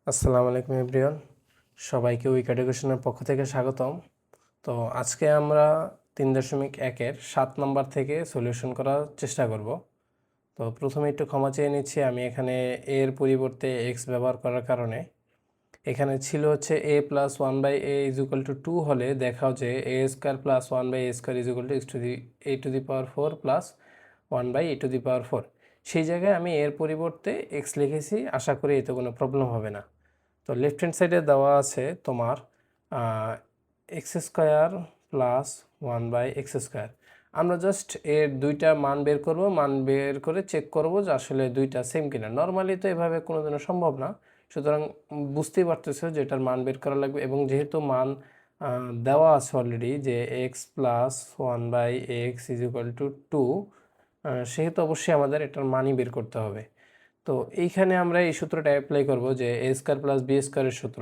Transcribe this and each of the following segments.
আসসালামু আলাইকুম এভরিওয়ান, সবাইকে উইক এডুকেশনের পক্ষ থেকে স্বাগতম। তো আজকে আমরা 3.1-এর 7 নম্বর থেকে সলিউশন করার চেষ্টা করব। তো প্রথমে একটু ক্ষমা চেয়ে নিচ্ছি, আমি এখানে এর পরিবর্তে এক্স ব্যবহার করার কারণে। এখানে ছিল হচ্ছে a প্লাস 1/a = 2 হলে দেখাও যে a² plus 1/a² = x to the power 4 plus 1/a²। সেই জায়গায় আমি এর পরিবর্তে এক্স লিখেছি, আশা করি এতে কোনো প্রবলেম হবে না। তো লেফট হ্যান্ড সাইডে দেওয়া আছে তোমার x² প্লাস 1/x²। আমরা জাস্ট এর দুইটা মান বের করব, মান বের করে চেক করব যে আসলে দুইটা সেম কিনা। নর্মালি তো এভাবে কোনোদিনও সম্ভব না, সুতরাং বুঝতেই পারতেছো যে এটার মান বের করা লাগবে। এবং যেহেতু মান দেওয়া আছে অলরেডি যে x প্লাস 1/x = 2, সেহেতু অবশ্যই আমাদের এটার মানই বের করতে হবে। তো এইখানে আমরা এই সূত্রটা অ্যাপ্লাই করব যে a² প্লাস b² এর সূত্র।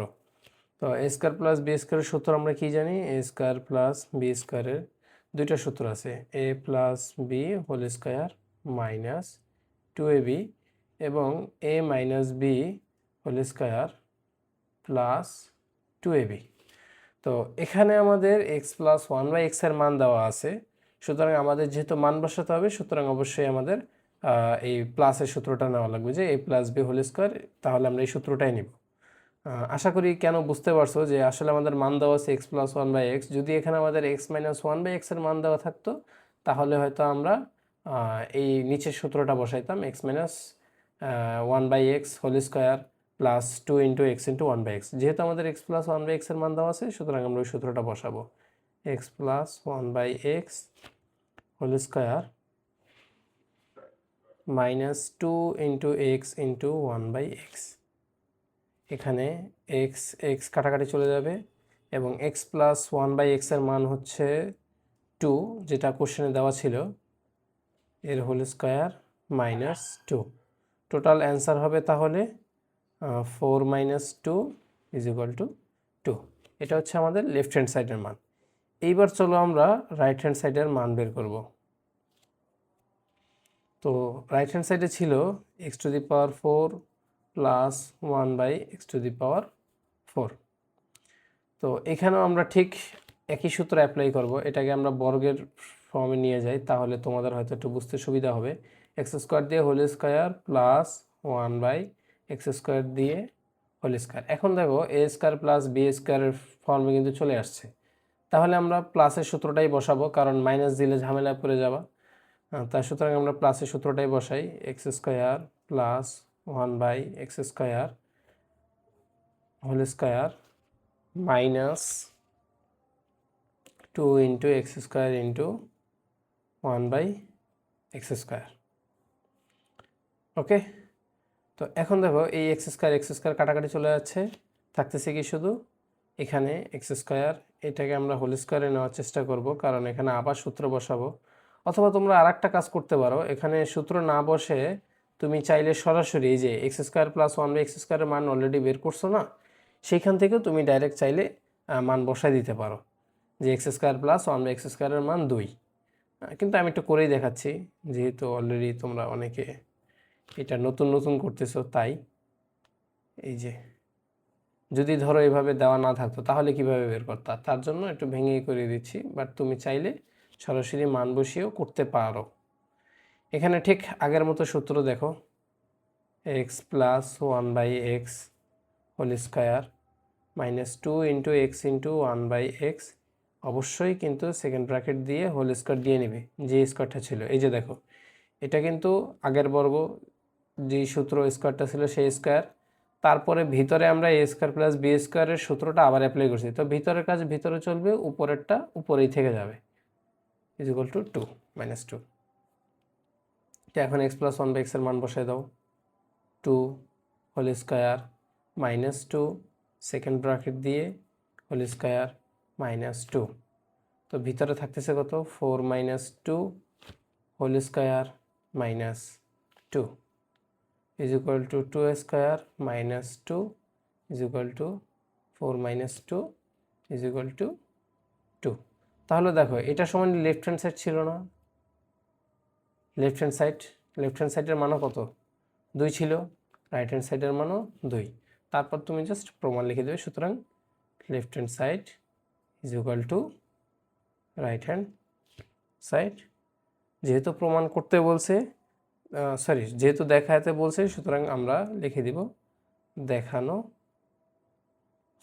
তো a² প্লাস b² এর সূত্র আমরা কি জানি? a² প্লাস b² এর দুইটা সূত্র আছে, a plus B whole square minus 2ab এবং a minus B whole square plus 2ab। তো এখানে আমাদের x প্লাস 1/x এর মান দেওয়া আছে, সুতরাং আমাদের যেহেতু মান বসাতে হবে, সুতরাং অবশ্যই আমাদের এই প্লাসের সূত্রটা নেওয়া লাগবে যে a plus B whole square. তাহলে আমরা এই সূত্রটাই নিব। আশা করি কেন বুঝতে পারছো যে আসলে আমাদের মান দেওয়া আছে x প্লাস 1/x। যদি এখানে আমাদের x মাইনাস 1/x এর মান দেওয়া থাকতো, তাহলে হয়তো আমরা এই নিচের সূত্রটা বসাইতাম, x minus 1/x whole square plus 2 into x into 1/x। যেহেতু আমাদের x প্লাস 1/x এর মান দেওয়া আছে, সুতরাং আমরা ওই সূত্রটা বসাবো, x plus 1/x whole square minus 2 into x into 1/x। এখানে এক্স এক্স কাটাকাটি চলে যাবে এবং x প্লাস 1/x এর মান হচ্ছে 2, যেটা কোশ্চেনে দেওয়া ছিল, এর whole square minus 2। Total answer হবে তাহলে 4 মাইনাস 2 = 2। এটা হচ্ছে আমাদের লেফট হ্যান্ড সাইডের মান। এইবার চলো আমরা রাইট হ্যান্ড সাইডের মান বের করব। তো রাইট হ্যান্ড সাইডে ছিল x⁴ প্লাস 1/x⁴। তো এখানেও আমরা ঠিক একই সূত্র অ্যাপ্লাই করব। এটাকে আমরা বর্গের ফর্মে নিয়ে যাই, তাহলে তোমাদের হয়তো একটু বুঝতে সুবিধা হবে। x² দিয়ে হোল স্কোয়ার প্লাস 1/x² দিয়ে হোল স্কোয়ার। এখন দেখো a² প্লাস b² এর ফর্মে কিন্তু চলে আসছে, তাহলে আমরা প্লাসের সূত্রটাই বসাবো, কারণ মাইনাস দিলে ঝামেলা পড়ে যাবা। তাই সুতরাং আমরা প্লাসের সূত্রটাই বসাই, x² plus 1/x² whole square minus 2 into x² into 1/x²। Okay, তো এখন দেখো এই x² কাটাকাটি চলে যাচ্ছে, থাকতেছে কি শুধু এখানে x²। এটাকে আমরা হোল স্কোয়ারে নেওয়ার চেষ্টা করব, কারণ এখানে আবার সূত্র বসাবো। অথবা তোমরা আর একটা কাজ করতে পারো, এখানে সূত্র না বসে তুমি চাইলে সরাসরি এই যে x² প্লাস 1/x² এর মান অলরেডি বের করছো না, সেইখান থেকেও তুমি ডাইরেক্ট চাইলে মান বসাই দিতে পারো যে x² প্লাস 1/x² এর মান 2। কিন্তু আমি একটু করেই দেখাচ্ছি, যেহেতু অলরেডি তোমরা অনেকে এটা নতুন নতুন করতেছো, তাই এই যে যদি ধরো এইভাবে দেওয়া না থাকতো তাহলে কিভাবে বের করতা, তার জন্য একটু ভেঙে করে দিচ্ছি। বাট তুমি চাইলে সরাসরি মান বসিয়েও করতে পারো। এখানে ঠিক আগের মতো সূত্র দেখো, x plus 1/x whole square minus 2 into x into 1/x। অবশ্যই কিন্তু সেকেন্ড ব্র্যাকেট দিয়ে হোল স্কোয়ার দিয়ে নেবে, যে স্কোয়ারটা ছিল। এই যে দেখো, এটা কিন্তু আগের বর্গ যেই সূত্র স্কোয়ারটা ছিল সেই স্কোয়ার, তারপরে ভিতরে আমরা a² প্লাস b² এর সূত্রটা আবার অ্যাপ্লাই করছি। তো ভিতরের কাজ ভিতরে চলবে, উপরেরটা উপরেই থেকে যাবে, = 2 মাইনাস 2। তো এখন x প্লাস 1/x এর মান বসায় দাও, 2 whole square minus 2 second bracket দিয়ে হোল স্কোয়ার মাইনাস 2। তো ভিতরে থাকতেছে কত? 4 minus 2 whole square minus 2 = 2 square minus 2 = 4 minus 2 = 2। তাহলে দেখো এটা সমান লেফট হ্যান্ড সাইড ছিল না? লেফট হ্যান্ড সাইডের মানও কত? 2 ছিল, রাইট হ্যান্ড সাইডের মানও 2। তারপর তুমি জাস্ট প্রমাণ লিখে দেবে। সুতরাং left hand side is equal two right hand side. যেহেতু প্রমাণ করতে বলছে, যেহেতু দেখাতে বলছে, সুতরাং আমরা লিখে দিব দেখানো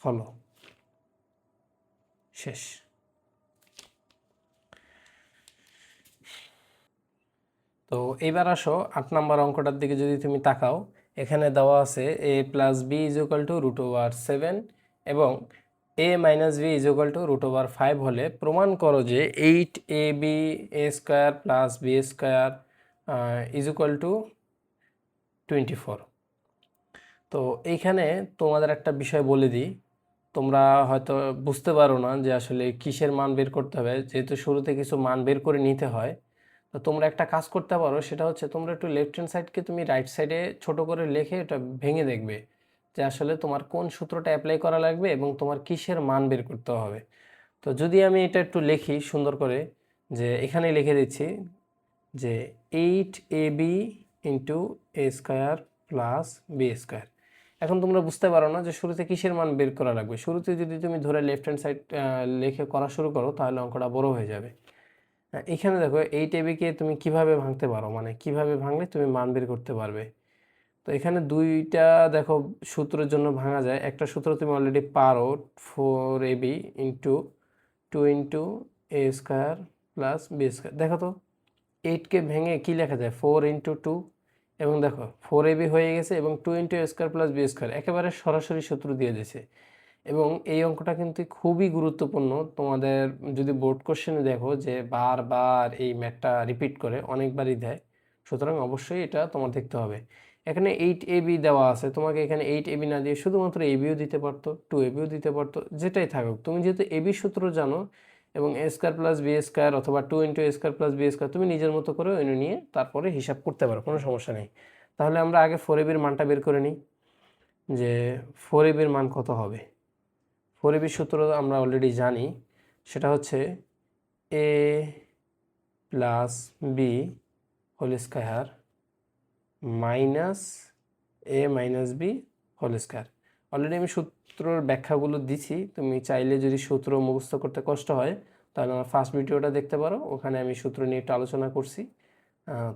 হলো। শেষ। তো এইবার আসো 8 নম্বর অঙ্কটার দিকে যদি তুমি তাকাও, এখানে দেওয়া আছে a plus B is equal to √7 এবং a minus B is equal to √5 হলে প্রমাণ করো যে 8ab a square plus B square is equal to 24। তো এইখানে তোমাদের একটা বিষয় বলে দিই, তোমরা হয়তো বুঝতে পারো না যে আসলে কিসের মান বের করতে হবে, যেহেতু শুরুতে কিছু মান বের করে নিতে হয়। তো তোমরা একটা কাজ করতে পারো, সেটা হচ্ছে তোমরা একটু লেফট হ্যান্ড সাইডকে তুমি রাইট সাইডে ছোট করে লিখে এটা ভেঙে দেখবে যে আসলে তোমার কোন সূত্রটা অ্যাপ্লাই করা লাগবে এবং তোমার কিসের মান বের করতে হবে। তো যদি আমি এটা একটু লিখি সুন্দর করে, যে এখানে লিখে দিচ্ছি যে 8ab into A square plus B square. এখন তোমরা বুঝতে পারো না যে শুরুতে কিসের মান বের করা লাগবে। শুরুতে যদি তুমি ধরে লেফট হ্যান্ড সাইড লিখে করা শুরু করো তাহলে অঙ্কটা বড় হয়ে যাবে। এখানে দেখো 8ab-কে তুমি কিভাবে ভাঙতে পারো, মানে কিভাবে ভাঙলে তুমি মান বের করতে পারবে। তো এখানে দুইটা দেখো সূত্রের জন্য ভাঙা যায়। একটা সূত্র তুমি অলরেডি পারো, 4ab into 2 into A square plus B square. দেখো তো 8কে ভেঙে কি লেখা যায়, 4 ইন্টু 2, এবং দেখো 4ab হয়ে গেছে এবং 2 into A square plus B square একেবারে সরাসরি সূত্র দিয়ে দিয়েছে। এবং এই অঙ্কটা কিন্তু খুবই গুরুত্বপূর্ণ। তোমাদের যদি বোর্ড কোশ্চেনে দেখো যে বারবার এই ম্যাথটা রিপিট করে, অনেকবারই দেয়, সুতরাং অবশ্যই এটা তোমার দেখতে হবে। এখানে 8ab দেওয়া আছে, তোমাকে এখানে 8ab না দিয়ে শুধুমাত্র abiও দিতে পারতো, 2abiও দিতে পারতো, যেটাই থাকুক। তুমি যেহেতু এবি সূত্র জানো এবং A square plus B square অথবা 2 into A square plus B square তুমি নিজের মতো করে ওই নিয়ে তারপরে হিসাব করতে পারো, কোনো সমস্যা নেই। তাহলে আমরা আগে 4ab-র মানটা বের করে নিই যে 4ab-র মান কত হবে। 4ab সূত্র আমরা অলরেডি জানি, সেটা হচ্ছে a plus B whole square minus A minus B whole square. Already আমি সূত্রর ব্যাখ্যাগুলো দিছি, তুমি চাইলে যদি সূত্র মুখস্থ করতে কষ্ট হয় তাহলে আমার ফার্স্ট ভিডিওটা দেখতে পারো, ওখানে আমি সূত্র নিয়ে একটু আলোচনা করছি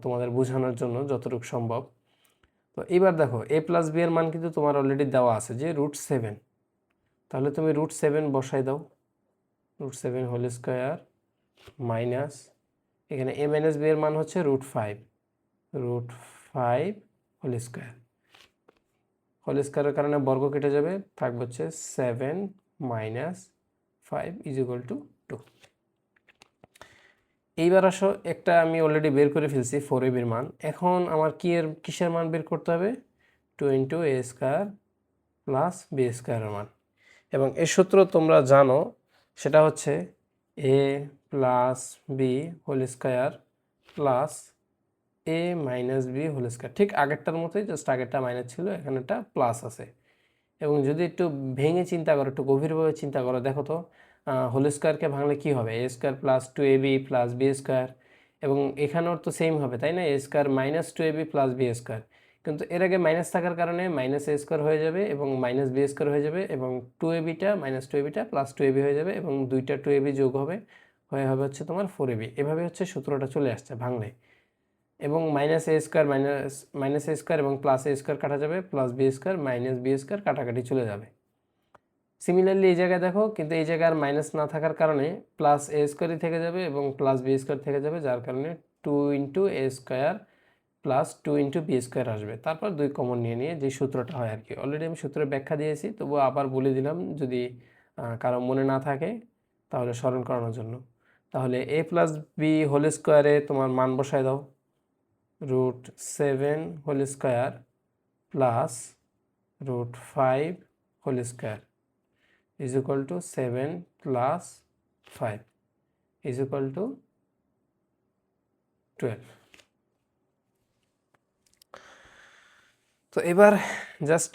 তোমাদের বোঝানোর জন্য যতটুকু সম্ভব। তো এবার দেখো a প্লাস বি এর মান কিন্তু তোমার অলরেডি দেওয়া আছে যে √7, তাহলে তুমি √7 বসাই দাও। √7 হোল স্কোয়ার মাইনাস এখানে a মাইনাস বি এর মান হচ্ছে √5 হোল স্কোয়ার। হোল স্কোয়ারের কারণে বর্গ কেটে যাবে, থাকবে হচ্ছে 7 মাইনাস 5 ইজ ইকুয়াল টু 2। এইবার আসো, একটা আমি অলরেডি বের করে ফেলছি 4ab-র মান। এখন আমার কিসের মান বের করতে হবে, 2 into A square plus B স্কোয়ারের মান। এবং এর সূত্র তোমরা জানো, সেটা হচ্ছে a plus B whole square plus A minus B whole square. ঠিক আগেরটার মতোই, জাস্ট আগেরটা মাইনাস ছিল, এখানে একটা প্লাস আছে। এবং যদি একটু ভেঙে চিন্তা করো, একটু গভীরভাবে চিন্তা করো, দেখো তো হোল স্কোয়ারকে ভাঙলে কি হবে, A square plus 2ab plus B square. এবং এখানেও তো সেম হবে, তাই না, A square minus 2ab plus B square. কিন্তু এর আগে মাইনাস থাকার কারণে মাইনাস এ স্কোয়ার হয়ে যাবে এবং মাইনাস বি স্কোয়ার হয়ে যাবে এবং 2ab-টা মাইনাস 2ab-টা প্লাস 2ab হয়ে যাবে এবং দুইটা 2ab যোগ হবে, হবে হচ্ছে তোমার 4ab। এভাবে হচ্ছে সূত্রটা চলে আসছে ভাঙলে। এবং minus A square minus A square এবং প্লাস এ স্কোয়ার কাটা যাবে, plus B square minus B square কাটাকাটি চলে যাবে। সিমিলারলি এই জায়গায় দেখো, কিন্তু এই জায়গায় মাইনাস না থাকার কারণে প্লাস এ স্কোয়ারই থেকে যাবে এবং প্লাস বি স্কোয়ার থেকে যাবে, যার কারণে 2 into A square plus 2 into B square আসবে। তারপর 2 কমন নিয়ে যে সূত্রটা হয় আর কি, অলরেডি আমি সূত্রের ব্যাখ্যা দিয়েছি, তবুও আবার বলে দিলাম যদি কারো মনে না থাকে তাহলে স্মরণ করানোর জন্য। তাহলে a প্লাস বি হোল স্কোয়ারে তোমার মান বসায় দাও, √7 whole square plus √5 whole square is equal to 7 plus 5 is equal to 12। তো এবার জাস্ট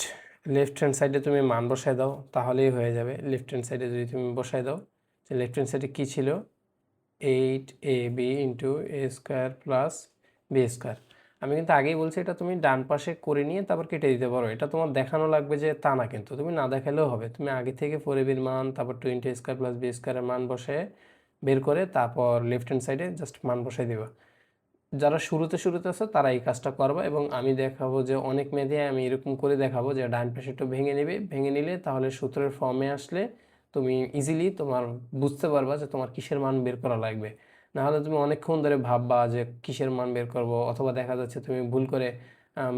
লেফট হ্যান্ড সাইডে তুমি মান বসায় দাও, তাহলেই হয়ে যাবে। লেফট হ্যান্ড সাইডে যদি তুমি বসায় দাও, যে লেফট হ্যান্ড সাইডে কী ছিল, 8ab into A square plus B square. আমি কিন্তু আগেই বলছি এটা তুমি ডান পাশে করে নিয়ে তারপর কেটে দিতে পারো, এটা তোমার দেখানো লাগবে যে তা না, কিন্তু তুমি না দেখালেও হবে। তুমি আগে থেকে 4ab মান তারপর 20 স্কোয়ার প্লাস বি স্কোয়ারের মান বসে বের করে তারপর লেফট হ্যান্ড সাইডে জাস্ট মান বসাই দিবা। যারা শুরুতে আছো তারা এই কাজটা করবা, এবং আমি দেখাবো যে অনেক মেধে আমি এরকম করে দেখাবো যে ডান পাশে একটু ভেঙে নেবে, ভেঙে নিলে তাহলে সূত্রের ফর্মে আসলে তুমি ইজিলি তোমার বুঝতে পারবা যে তোমার কিসের মান বের করা লাগবে। নাহলে তুমি অনেকক্ষণ ধরে ভাববা যে কিসের মান বের করব, অথবা দেখা যাচ্ছে তুমি ভুল করে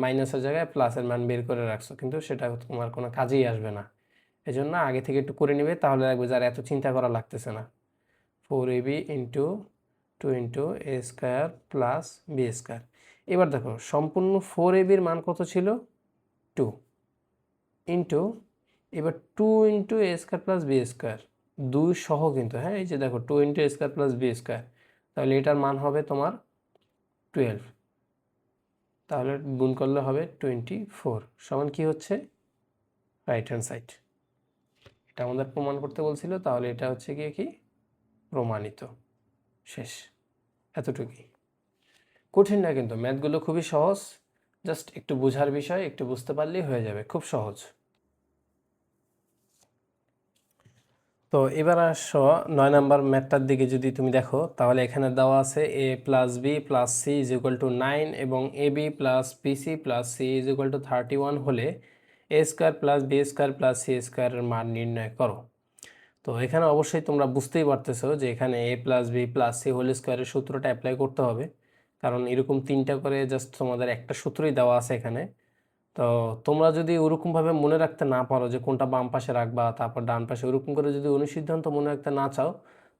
মাইনাসের জায়গায় প্লাসের মান বের করে রাখছো, কিন্তু সেটা তোমার কোনো কাজেই আসবে না। এই জন্য আগে থেকে একটু করে নিবে, তাহলে লাগবে যার এত চিন্তা করা লাগতেছে না। 4ab into 2 a² plus b²। এবার দেখো সম্পূর্ণ 4ab মান কত ছিল, 2 ইন্টু, এবার 2 a² প্লাস b², 2 সহ কিন্তু, হ্যাঁ এই যে দেখো 2 a² প্লাস b², তাহলে এটার মান হবে তোমার 12, তাহলে গুণ করলে হবে 24 সমান কি হচ্ছে রাইট হ্যান্ড সাইড। এটা আমাদের প্রমাণ করতে বলছিল, তাহলে এটা হচ্ছে গিয়ে কি প্রমাণিত। শেষ, এতটুকুই। কঠিন না কিন্তু, ম্যাথগুলো খুবই সহজ, জাস্ট একটু বোঝার বিষয়, একটু বুঝতে পারলেই হয়ে যাবে, খুব সহজ। তো এবার আসো 9 নাম্বার ম্যাথটার দিকে। যদি তুমি দেখো তাহলে এখানে দেওয়া আছে a plus B plus C is equal to 9 এবং A B plus BC plus C is equal to 31 হলে a² plus b² plus c² এর মান নির্ণয় করো। তো এখানে অবশ্যই তোমরা বুঝতেই পারতেছো যে এখানে a plus B plus C whole স্কোয়ারের সূত্রটা অ্যাপ্লাই করতে হবে, কারণ এরকম 3টা করে জাস্ট তোমাদের একটা সূত্রই দেওয়া আছে এখানে। তো তোমরা যদি ওরকমভাবে মনে রাখতে না পারো যে কোনটা বাম পাশে রাখবা তারপর ডান পাশে, ওরকম করে যদি অনুসিদ্ধান্ত মনে রাখতে না চাও,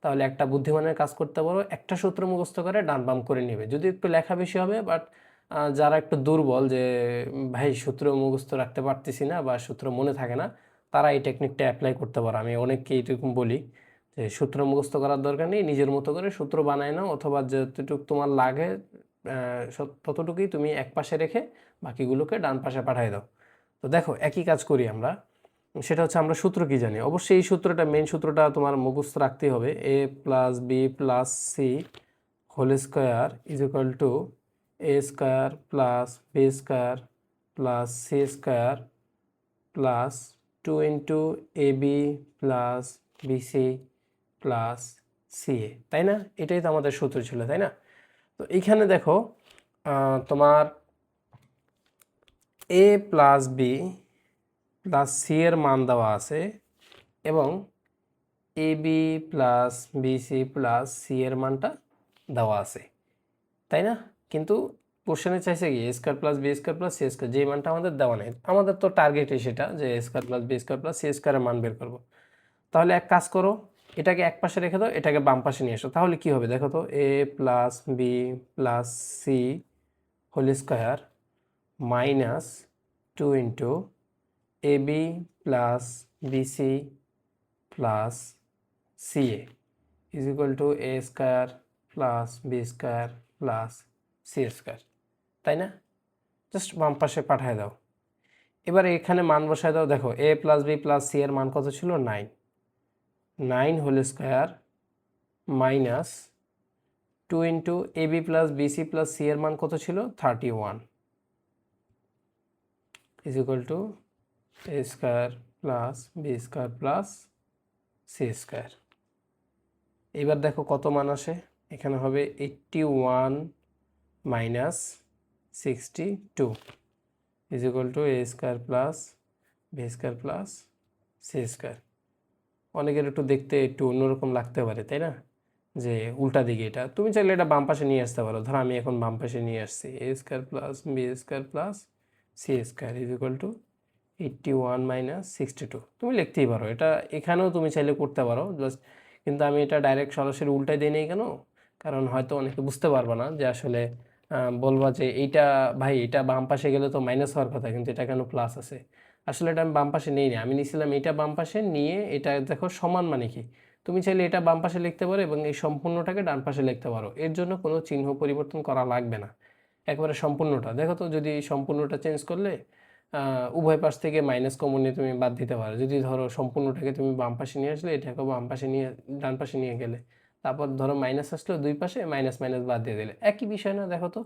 তাহলে একটা বুদ্ধিমানের কাজ করতে পারো, একটা সূত্র মুখস্থ করে ডান বাম করে নেবে। যদি একটু লেখা বেশি হবে, বাট যারা একটু দুর্বল যে ভাই সূত্র মুখস্থ রাখতে পারতেছি না বা সূত্র মনে থাকে না, তারা এই টেকনিকটা অ্যাপ্লাই করতে পারো। আমি অনেককে এরকম বলি যে সূত্র মুখস্থ করার দরকার নেই, নিজের মতো করে সূত্র বানায় নাও, অথবা যতটুকু তোমার লাগে ততটুকুই তুমি এক পাশে রেখে বাকিগুলোকে ডান পাশে পাঠিয়ে দাও। তো দেখো একই কাজ করি আমরা, সেটা হচ্ছে আমরা সূত্র কি জানি, অবশ্যই এই সূত্রটা মেইন সূত্রটা তোমার মুখস্থ রাখতেই হবে। a plus B plus C whole square is equal to a² plus b² plus c² plus 2 into A B plus BC plus CA, তাই না? এটাই তো আমাদের সূত্র ছিল, তাই না? তো এইখানে দেখো তোমার a plus B plus C এর মান দেওয়া আছে এবং A B plus BC plus C এর মানটা দেওয়া আছে, তাই না? কিন্তু কোশ্চেনে চাইছে কি a² plus b² plus c², যে মানটা আমাদের দেওয়া নেই। আমাদের তো টার্গেটই সেটা যে a² plus b² plus c² এর মান বের করব। তাহলে এক কাজ করো, এটাকে এক পাশে রেখে দাও, এটাকে বাম পাশে নিয়ে এসো, তাহলে কি হবে দেখো তো, a plus B plus C whole square minus 2 into A B plus BC plus CA is equal to a² plus b² plus c², তাই না? জাস্ট বাম পাশে পাঠিয়ে দাও। এবার এখানে মান বসায় দাও, দেখো a plus B plus C এর মান কত ছিল, 9, 9 whole square minus 2 into A B plus BC plus C এর মান কত ছিল, 31 is equal to a² plus b² plus c²। এবার দেখো কত মান আসে, এখানে হবে 81 minus 62 is equal to a² plus b² plus c²। অনেকের একটু দেখতে একটু অন্যরকম লাগতে পারে, তাই না, যে উল্টা দিকে। এটা তুমি চাইলে এটা বাম পাশে নিয়ে আসতে পারো, ধরো আমি এখন বাম পাশে নিয়ে আসছি a² plus b² plus c² is equal two 81 minus 62, তুমি লিখতেই পারো এটা, এখানেও তুমি চাইলে করতে পারো জাস্ট, কিন্তু আমি এটা ডাইরেক্ট সরাসরি উল্টাই দিই নেই কেন, কারণ হয়তো অনেকে বুঝতে পারবে না যে আসলে বলবা যে এইটা ভাই এটা বাম পাশে গেলে তো মাইনাস হওয়ার কথা, কিন্তু এটা কেন প্লাস আছে। আসলে এটা আমি বাম পাশে নিই না, আমি নিয়েছিলাম এটা বাম পাশে নিয়ে, এটা দেখো সমান মানে কি, তুমি চাইলে এটা বাম পাশে লিখতে পারো এবং এই সম্পূর্ণটাকে ডান পাশে লিখতে পারো, এর জন্য কোনো চিহ্ন পরিবর্তন করা লাগবে না, একবারে সম্পূর্ণটা। দেখো তো যদি সম্পূর্ণটা চেঞ্জ করলে উভয় পাশ থেকে মাইনাস কমন নিয়ে তুমি বাদ দিতে পারো। যদি ধরো সম্পূর্ণটাকে তুমি বাম পাশে নিয়ে আসলে, এটাকে বাম পাশে নিয়ে ডান পাশে নিয়ে গেলে, তারপর ধরো মাইনাস আসলো, দুই পাশে মাইনাস মাইনাস বাদ দিয়ে দিলে, একই বিষয় না? দেখো তো,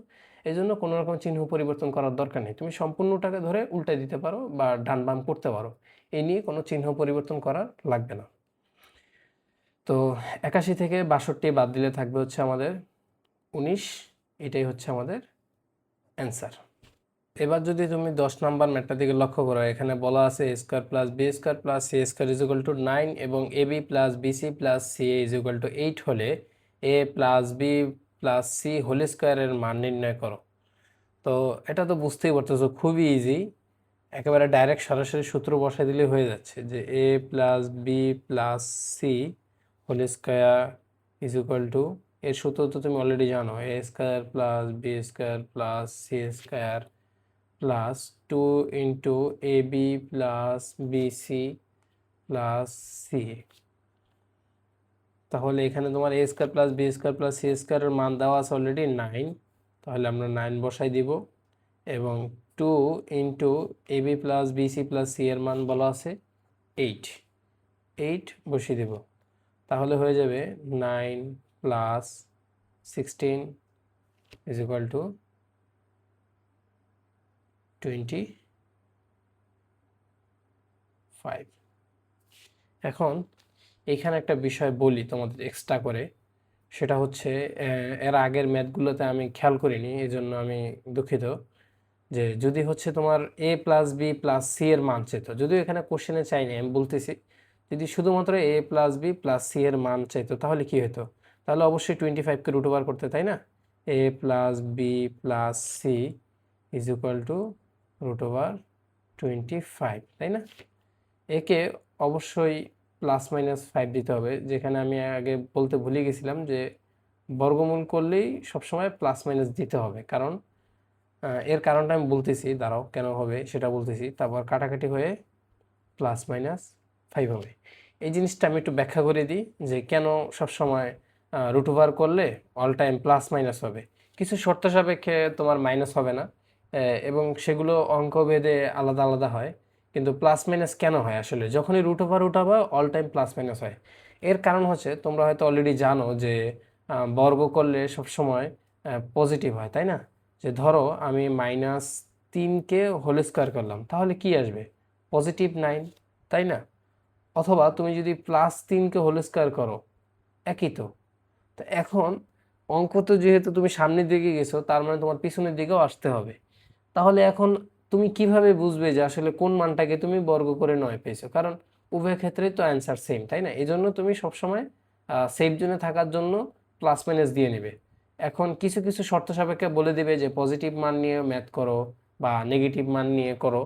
এই জন্য কোনো রকম চিহ্ন পরিবর্তন করার দরকার নেই, তুমি সম্পূর্ণটাকে ধরে উল্টাই দিতে পারো বা ডান বাম করতে পারো, এই নিয়ে কোনো চিহ্ন পরিবর্তন করার লাগবে না। তো 81 থেকে 62 বাদ দিলে থাকবে হচ্ছে আমাদের 19, এটাই হচ্ছে আমাদের অ্যান্সার। এবার যদি তুমি 10 নাম্বার ম্যাথটার দিকে লক্ষ্য করো, এখানে বলা আছে A square plus B square plus C square is equal to 9 এবং A B plus BC plus C is equal to 8 হলে A plus B plus C whole স্কোয়ারের মান নির্ণয় করো। তো এটা তো বুঝতেই পারতেছো, খুবই ইজি, একেবারে ডাইরেক্ট সরাসরি সূত্র বসাই দিলে হয়ে যাচ্ছে যে A plus B plus C whole square is equal to, এর সূত্র তো তুমি অলরেডি জানো, A square plus B square plus C square plus 2 into A B plus BC plus C. তাহলে এখানে তোমার A square plus B square plus C স্কোয়ারের মান দেওয়া আছে অলরেডি 9, তাহলে আমরা 9 বসাই দিব, এবং 2 into A B plus BC plus C এর মান বলা আছে 8, 8 বসিয়ে দেব, তাহলে হয়ে যাবে 9 প্লাস 16 ইজ ইকুয়াল টু 25। এখন এখানে একটা বিষয় বলি তোমাদের এক্সট্রা করে, সেটা হচ্ছে এর আগের ম্যাথগুলোতে আমি খেয়াল করিনি, এই জন্য আমি দুঃখিত। যে যদি হচ্ছে তোমার এ প্লাস বি প্লাস সি এর মান চাইতো, যদিও এখানে কোশ্চেনে চাইনি, আমি বলতেছি যদি শুধুমাত্র এ প্লাস বি প্লাস সি এর মান চাইতো তাহলে কি হতো? তাহলে অবশ্যই 25কে রুট ওভার করতে, তাই না? A plus B plus C is equal to root over 25, তাই না? একে অবশ্যই প্লাস মাইনাস 5 দিতে হবে, যেখানে আমি আগে বলতে ভুলে গেছিলাম যে বর্গমূল করলেই সবসময় প্লাস মাইনাস দিতে হবে, কারণ এর কারণটা আমি বলতেছি, দাঁড়াও কেন হবে সেটা বলতেছি, তারপর কাটাকাটি হয়ে প্লাস মাইনাস 5 হবে। এই জিনিসটা আমি একটু ব্যাখ্যা করে দিই যে কেন সবসময় রুট ওভার করলে অল টাইম প্লাস মাইনাস হবে। কিছু শর্ত সাপেক্ষে তোমার মাইনাস হবে না, এবং সেগুলো অঙ্কভেদে আলাদা আলাদা হয়, কিন্তু প্লাস মাইনাস কেন হয় আসলে যখনই রুট ওভার উঠাবা অল টাইম প্লাস মাইনাস হয়? এর কারণ হচ্ছে তোমরা হয়তো অলরেডি জানো যে বর্গ করলে সবসময় পজিটিভ হয়, তাই না? যে ধরো আমি -3কে হোল স্কোয়ার করলাম, তাহলে কি আসবে? +9, তাই না? অথবা তুমি যদি +3কে হোল স্কোয়ার করো, একই তো। তো এখন অঙ্ক তো যেহেতু তুমি সামনের দিকে গেছো, তার মানে তোমার পিছনের দিকেও আসতে হবে। তাহলে এখন তুমি কিভাবে বুঝবে যে আসলে কোন মানটাকে তুমি বর্গ করে 9 পেয়েছো? কারণ উভয় ক্ষেত্রেই তো অ্যান্সার সেম, তাই না? এই জন্য তুমি সবসময় সেফ জোনে থাকার জন্য প্লাস মাইনাস দিয়ে নেবে। এখন কিছু কিছু শর্ত সাপেক্ষে বলে দিবে যে পজিটিভ মান নিয়ে ম্যাথ করো বা নেগেটিভ মান নিয়ে করো।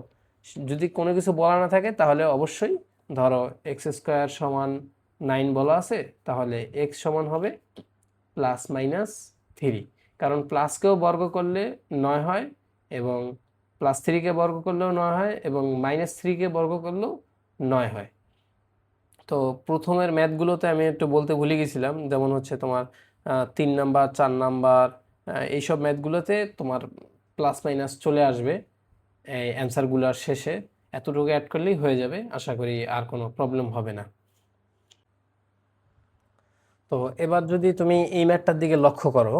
যদি কোনো কিছু বলা না থাকে তাহলে অবশ্যই ধরো এক্স স্কোয়ার সমান 9 বলা আছে, তাহলে এক্স সমান হবে +-3, কারণ প্লাসকেও বর্গ করলে 9 হয়, এবং +3কে বর্গ করলেও 9 হয়, এবং -3কে বর্গ করলেও 9 হয়। তো প্রথমের ম্যাথগুলোতে আমি একটু বলতে ভুলে গেছিলাম, যেমন হচ্ছে তোমার 3 নাম্বার 4 নাম্বার এইসব ম্যাথগুলোতে তোমার প্লাস মাইনাস চলে আসবে এই অ্যান্সারগুলোর শেষে, এতটুকু অ্যাড করলেই হয়ে যাবে, আশা করি আর কোনো প্রবলেম হবে না। তো এবার যদি তুমি এই ম্যাথটার দিকে লক্ষ্য করো,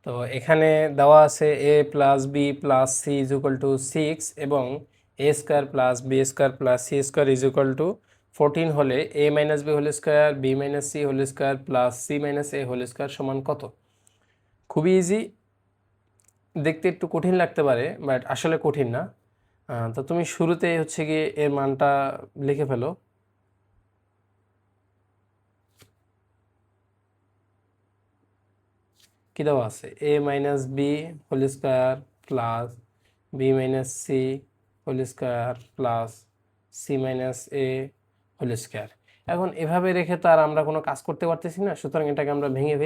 তো এখানে দেওয়া আছে A plus B plus C is equal to 6 এবং A square plus B square plus C square is equal to 14 হলে A minus B whole square B minus C whole square plus C minus A whole square সমান কত? খুবই easy, দেখতে একটু কঠিন লাগতে পারে বাট আসলে কঠিন না। তো তুমি শুরুতে হচ্ছে গিয়ে এর মানটা লিখে ফেলো। কি দেওয়া আছে? A minus B whole square plus B minus C whole square plus C minus A whole square. এখন এভাবে রেখে তো আর আমরা কোনো কাজ করতে পারতেছি না, সুতরাং এটাকে আমরা ভেঙে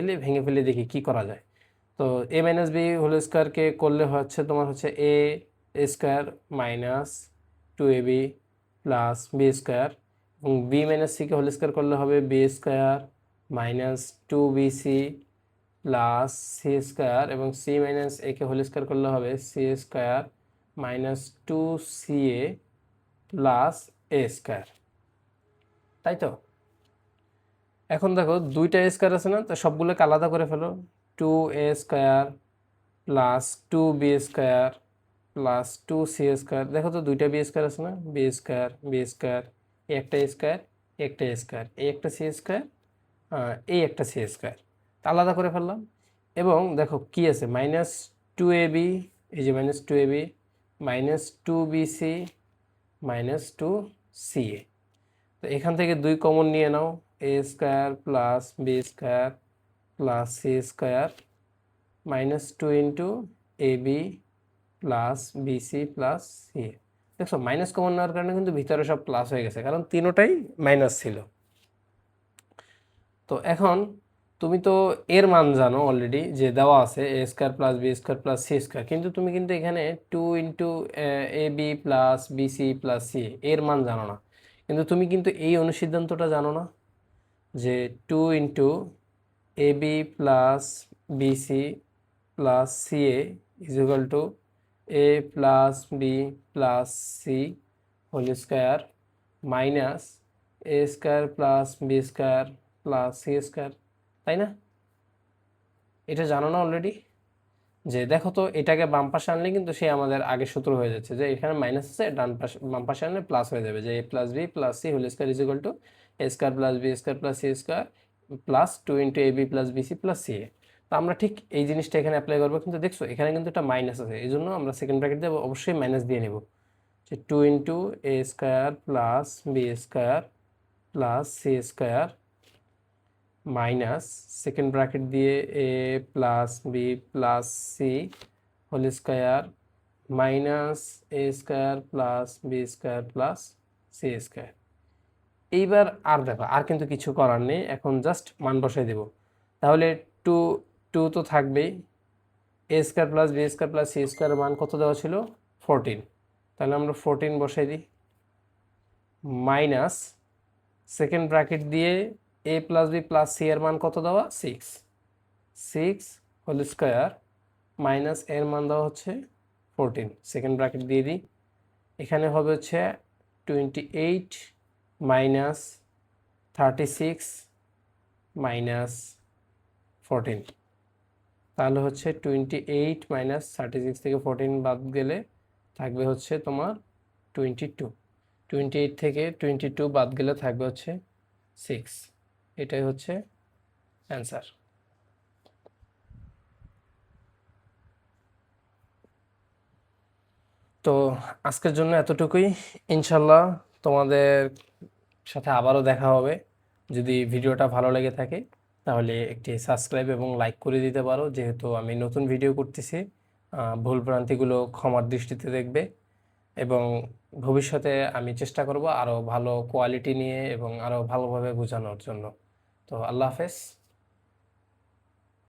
ফেলে দেখি কি করা যায়। তো এ মাইনাস বি হোল স্কোয়ারকে করলে হচ্ছে তোমার হচ্ছে A square minus 2ab plus B square, এবং বি মাইনাস সিকে হোল স্কোয়ার করলে হবে B square minus 2bc plus C square, এবং সি মাইনাস এ কে হোল স্কোয়ার করলে হবে C square minus 2ca plus A square, তাই তো? এখন দেখো দুইটা এ স্কোয়ার আছে না, তো সবগুলোকে আলাদা করে ফেলো। 2a² plus 2b² plus 2c²। দেখো তো দুইটা b² আছে না, b², একটা স্কোয়ার, একটা স্কোয়ার, এই একটা c², এই একটা c², আলাদা করে ফেললাম। এবং দেখো কি আছে, -2ab, এই যে -2ab, -2bc, -2ca। তো এখান থেকে 2 কমন নিয়ে নাও, a² plus b² plus c², -2 into ab plus BC plus C. দেখছো মাইনাস কমন নেওয়ার কারণে কিন্তু ভিতরে সব প্লাস হয়ে গেছে, কারণ তিনোটাই মাইনাস ছিল। তো এখন তুমি তো এর মান জানো অলরেডি, যে দেওয়া আছে a² plus b² plus c², কিন্তু তুমি কিন্তু এখানে 2 into ab plus BC plus C এর মান জানো না। কিন্তু তুমি কিন্তু এই অনুসিদ্ধান্তটা জানো না, যে 2 into AB plus BC plus CA is equal to A plus B plus C whole square minus a² plus b² plus c², তাই না? এটা জানো না অলরেডি? যে দেখো তো এটাকে বাম পাশে আনলে কিন্তু সে আমাদের আগের সূত্র হয়ে যাচ্ছে, যে এখানে মাইনাস আছে, ডান পাশে বাম পাশে আনলে প্লাস হয়ে যাবে, যে a plus B plus C whole square is equal to a² plus b² plus c² plus 2 into AB plus BC plus C A. তো আমরা ঠিক এই জিনিসটা এখানে অ্যাপ্লাই করবো, কিন্তু দেখছো এখানে কিন্তু একটা মাইনাস আছে, এই জন্য আমরা সেকেন্ড ব্র্যাকেট দিয়ে অবশ্যই মাইনাস দিয়ে নেব, যে 2 into a² plus b² plus c² minus second bracket দিয়ে A plus B plus C whole square minus a² plus b² plus c²। এইবার আর দেখো আর কিন্তু কিছু করার নেই, এখন জাস্ট মান বসাই দেব। তাহলে টু টু তো থাকবেই, a² plus b² plus c² মান কত দেওয়া ছিল, 14। তাহলে আমরা 14 বসাই দিই, মাইনাস সেকেন্ড ব্র্যাকেট দিয়ে a plus B plus C এর মান কত দেওয়া, 6 হোল স্কোয়ার মাইনাস এর মান দেওয়া হচ্ছে 14, সেকেন্ড ব্র্যাকেট দিয়ে দিই। এখানে হবে হচ্ছে 28 মাইনাস 36 মাইনাস 14, তাহলে হচ্ছে 28 মাইনাস 36 থেকে 14 বাদ গেলে থাকবে হচ্ছে তোমার 22। 28 থেকে 22 বাদ গেলে থাকবে হচ্ছে 6। এটাই হচ্ছে অ্যান্সার। তো আজকের জন্য এতটুকুই, ইনশাল্লাহ তোমাদের সাথে আবারও দেখা হবে। যদি ভিডিওটা ভালো লেগে থাকে তাহলে একটি সাবস্ক্রাইব এবং লাইক করে দিতে পারো, যেহেতু আমি নতুন ভিডিও করতেছি। ভুল ভ্রান্তিগুলো ক্ষমার দৃষ্টিতে দেখবে, এবং ভবিষ্যতে আমি চেষ্টা করব আরও ভালো কোয়ালিটি নিয়ে এবং আরও ভালোভাবে বোঝানোর জন্য। তো আল্লাহ হাফেজ।